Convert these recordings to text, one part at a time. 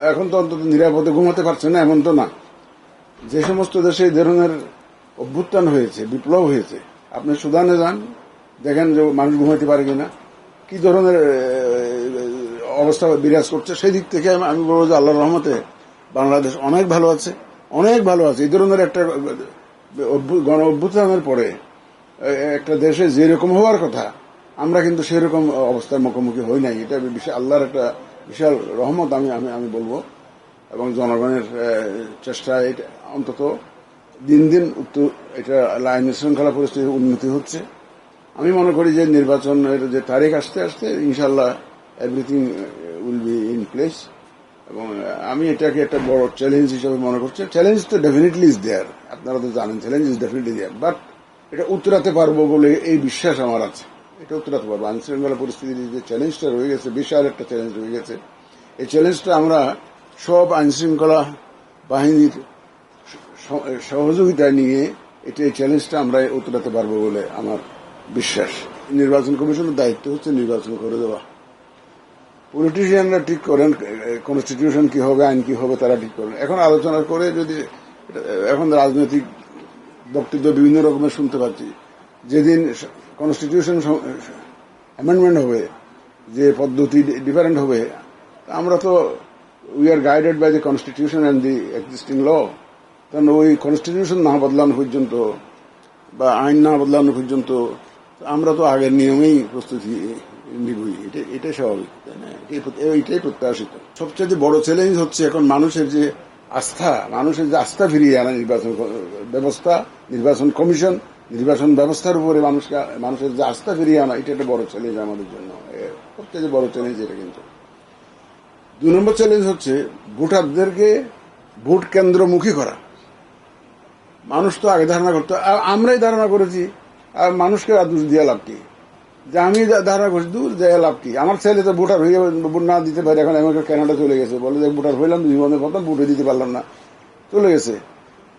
এখন তো অন্তত নিরাপদে ঘুমাতে পারছে না এমন তো না। যে সমস্ত দেশে এই ধরনের অভ্যুত্থান হয়েছে, বিপ্লব হয়েছে, আপনি সুদানে যান, দেখেন যে মানুষ ঘুমাইতে পারে কিনা, কি ধরনের অবস্থা বিরাজ করছে। সেই দিক থেকে আমি বলবো যে আল্লাহর রহমতে বাংলাদেশ অনেক ভালো আছে, অনেক ভালো আছে। এই ধরনের একটা গণ অভ্যুত্থানের পরে একটা দেশে যেরকম হওয়ার কথা, আমরা কিন্তু সেরকম অবস্থার মুখোমুখি হই নাই। এটা আল্লাহর একটা বিশাল রহমত আমি আমি আমি বলবো। এবং জনগণের চেষ্টায় অন্তত দিন দিন এটা আইন শৃঙ্খলা পরিস্থিতির উন্নতি হচ্ছে। আমি মনে করি যে নির্বাচনের যে তারিখ আসতে আসতে ইনশাল্লাহ everything will be in place. এবং আমি এটাকে একটা বড় চ্যালেঞ্জ হিসেবে মনে করছি। চ্যালেঞ্জ তো ডেফিনেটলি ইজ দেয়ার, আপনারা তো জানেন challenge is definitely there, but এটা উত্তরাতে পারবো বলে এই বিশ্বাস আমার আছে। এটা উত্তরাতে পারবো। আইন শৃঙ্খলা পরিস্থিতির যে চ্যালেঞ্জটা রয়ে গেছে, বিশাল একটা চ্যালেঞ্জ রয়ে গেছে। এই চ্যালেঞ্জটা আমরা সব আইন শৃঙ্খলা বাহিনীর সহযোগিতা নিয়ে এই চ্যালেঞ্জটা আমরা উত্তরাতে পারবো বলে আমার বিশ্বাস। নির্বাচন কমিশনের দায়িত্ব হচ্ছে নির্বাচন করে দেওয়া। পলিটিশিয়ানরা ঠিক করেন কনস্টিটিউশন কি হবে, আইন কি হবে, তারা ঠিক করেন। এখন আলোচনা করে যদি এখন রাজনৈতিক বক্তব্য বিভিন্ন রকমের শুনতে পাচ্ছি। যেদিন কনস্টিটিউশন অ্যামেন্ডমেন্ট হবে, যে পদ্ধতি ডিফারেন্ট হবে, আমরা তো we are guided by the constitution and the existing law. কারণ ওই কনস্টিটিউশন না বদলানো পর্যন্ত বা আইন না বদলানো পর্যন্ত আমরা তো আগের নিয়মেই প্রস্তুতি নিবই। এটাই স্বাভাবিক, তাই না? এইটাই প্রত্যাশিত। সবচেয়ে বড় চ্যালেঞ্জ হচ্ছে এখন মানুষের যে আস্থা ফিরিয়ে আনা নির্বাচন ব্যবস্থা, নির্বাচন কমিশন, নির্বাচন ব্যবস্থার উপরে মানুষের যে আস্থা ফিরিয়ে আনা, এটা একটা বড় চ্যালেঞ্জ আমাদের জন্য। সবচেয়ে বড় চ্যালেঞ্জ এটা। কিন্তু 2 নম্বর চ্যালেঞ্জ হচ্ছে ভোটারদেরকে ভোট কেন্দ্রমুখী করা। মানুষ তো আগে ধারণা করতো, আমরাই ধারণা করেছি, আর মানুষকে দোষ দিয়ে লাভ কি? যে আমি ধারণা করছি দূর দেয়া লাভ কি? আমার ছেলে তো ভোটার হয়ে ভোট না দিতে পারে, এখন আমেরিকা কানাডা চলে গেছে, বলে যে ভোটার হইলাম, জীবনের প্রথম ভোটে দিতে পারলাম না, চলে গেছে।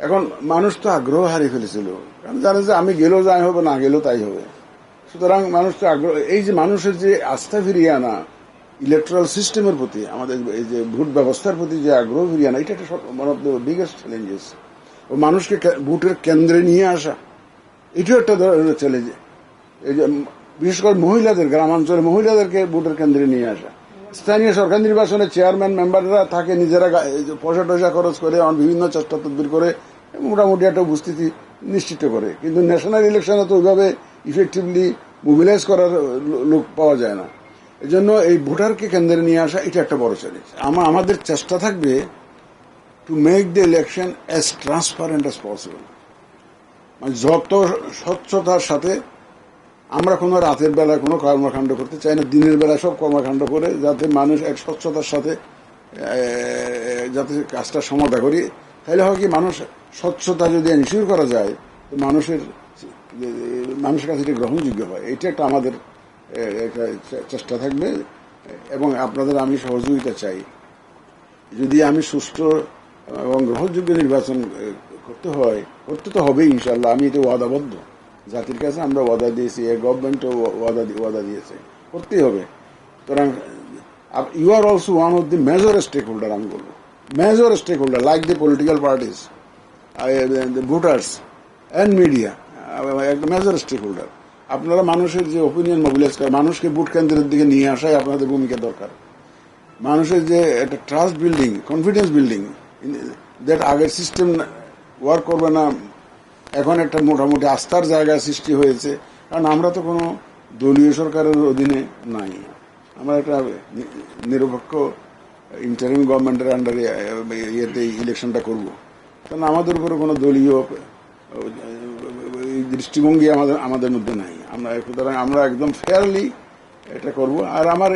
এখন মানুষ তো আগ্রহ হারিয়ে ফেলেছিল, কারণ জানে যে আমি গেলেও যাই হবে, না গেলেও তাই হবে। সুতরাং মানুষ তো আগ্রহ, এই যে মানুষের যে আস্থা ফিরিয়ে আনা ইলেকট্রাল সিস্টেমের প্রতি, আমাদের এই যে ভোট ব্যবস্থার প্রতি যে আগ্রহ ফিরিয়ে আনা, এটা একটা one of the biggest challenges. ও মানুষকে ভোটের কেন্দ্রে নিয়ে আসা, এটাও একটা ধরনের চ্যালেঞ্জ। এই যে বিশেষ করে মহিলাদের, গ্রামাঞ্চলে মহিলাদেরকে ভোটের কেন্দ্রে নিয়ে আসা। স্থানীয় সরকার নির্বাচনে চেয়ারম্যান মেম্বাররা থাকে নিজেরা পয়সা টয়সা খরচ করে, বিভিন্ন চেষ্টা তদবির করে মোটামুটি একটা উপস্থিতি নিশ্চিত করে, কিন্তু ন্যাশনাল ইলেকশনে তো ওইভাবে ইফেক্টিভলি মোবিলাইজ করার লোক পাওয়া যায় না। এই জন্য এই ভোটারকে কেন্দ্রে নিয়ে আসা, এটা একটা বড় চ্যালেঞ্জ। আমাদের চেষ্টা থাকবে to make the election as transparent as possible. মানে যত স্বচ্ছতার সাথে, আমরা কোনো রাতের বেলায় কোনো কর্মকাণ্ড করতে চাই না, দিনের বেলায় সব কর্মকাণ্ড করে যাতে মানুষ এক স্বচ্ছতার সাথে যাতে কাজটা সমাধা করি। তাহলে হয় কি, মানুষ স্বচ্ছতা যদি এনশিওর করা যায়, তো মানুষের কাছে এটা গ্রহণযোগ্য হয়। এটা একটা আমাদের একটা চেষ্টা থাকবে। এবং আপনাদের আমি সহযোগিতা চাই। যদি আমি সুষ্ঠু এবং গ্রহণযোগ্য নির্বাচন করতে তো হবেই ইনশাল্লাহ। আমি এটা ওয়াদাবদ্ধ, জাতির কাছে আমরা ওয়াদা দিয়েছি, গভর্নমেন্টও ওয়াদা দিয়েছে, করতেই হবে। সুতরাং you are also one of the major stake holder. আমি বলবো major stake holder, like the political parties, voters and media, একটা মেজর স্টেক হোল্ডার। আপনারা মানুষের যে ওপিনিয়ন মোবিলাইজ করে, মানুষকে ভোট কেন্দ্রের দিকে নিয়ে আসাই আপনাদের ভূমিকা দরকার। মানুষের যে একটা trust building, confidence building, that আগের সিস্টেম ওয়ার্ক করবে না, এখন একটা মোটামুটি আস্থার জায়গা সৃষ্টি হয়েছে। কারণ আমরা তো কোনো দলীয় সরকারের অধীনে নাই, আমরা একটা নিরপেক্ষ ইন্টারিম গভর্নমেন্টের আন্ডারে ইয়েতে ইলেকশনটা করব। কারণ আমাদের উপরে কোনো দলীয় দৃষ্টিভঙ্গি আমাদের মধ্যে নাই। সুতরাং আমরা একদম ফেয়ারলি এটা করব। আর আমার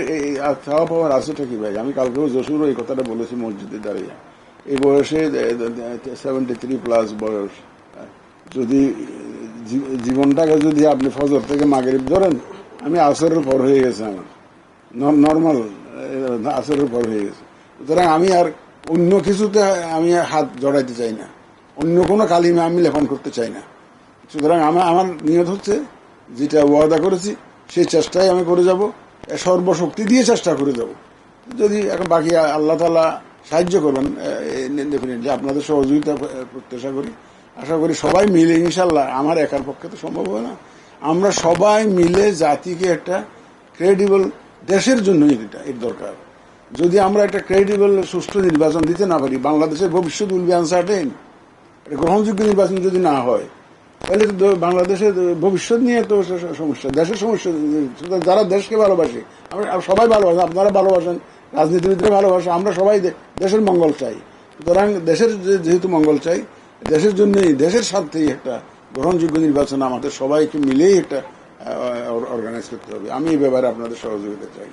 চাওয়া পাওয়ার আছেটা কি ভাই, আমি কালকেও যশোরও এই কথাটা বলেছি মসজিদে দাঁড়িয়ে, এই বয়সে 73+ বয়স, যদি জীবনটাকে যদি আপনি ফজর থেকে মাগরিব ধরেন, আমি আসরের পর হয়ে গেছে, আমার নর্মাল আসরের পর হয়ে গেছে। সুতরাং আমি আর অন্য কিছুতে আমি হাত জড়াইতে চাই না, অন্য কোনো কালিমে আমি লেপন করতে চাই না। সুতরাং আমার নিয়ত হচ্ছে, যেটা ওয়াদা করেছি সেই চেষ্টাই আমি করে যাব, সর্বশক্তি দিয়ে চেষ্টা করে যাব। যদি এখন বাকি আল্লাহ তাআলা সাহায্য করবেন, ডেফিনেটলি আপনাদের সহযোগিতা প্রত্যাশা করি। আশা করি সবাই মিলে, ইনশাল্লাহ আমার একার পক্ষে তো সম্ভব হয় না, আমরা সবাই মিলে জাতিকে একটা ক্রেডিবল, দেশের জন্যই এটা এর দরকার। যদি আমরা একটা ক্রেডিবল সুষ্ঠু নির্বাচন দিতে না পারি, বাংলাদেশের ভবিষ্যৎ উইল বি আনসার্টেন। গ্রহণযোগ্য নির্বাচন যদি না হয়, তাহলে তো বাংলাদেশের ভবিষ্যৎ নিয়ে তো সমস্যা, দেশের সমস্যা। যারা দেশকে ভালোবাসে, আমরা সবাই ভালোবাসে, আপনারা ভালোবাসেন, রাজনীতিবিদরা ভালোবাসে, আমরা সবাই দেশের মঙ্গল চাই। সুতরাং দেশের যেহেতু মঙ্গল চাই, দেশের জন্যই, দেশের স্বার্থেই একটা গ্রহণযোগ্য নির্বাচন আমাদের সবাইকে মিলেই একটা অর্গানাইজ করতে হবে। আমি এই ব্যাপারে আপনাদের সহযোগিতা চাই।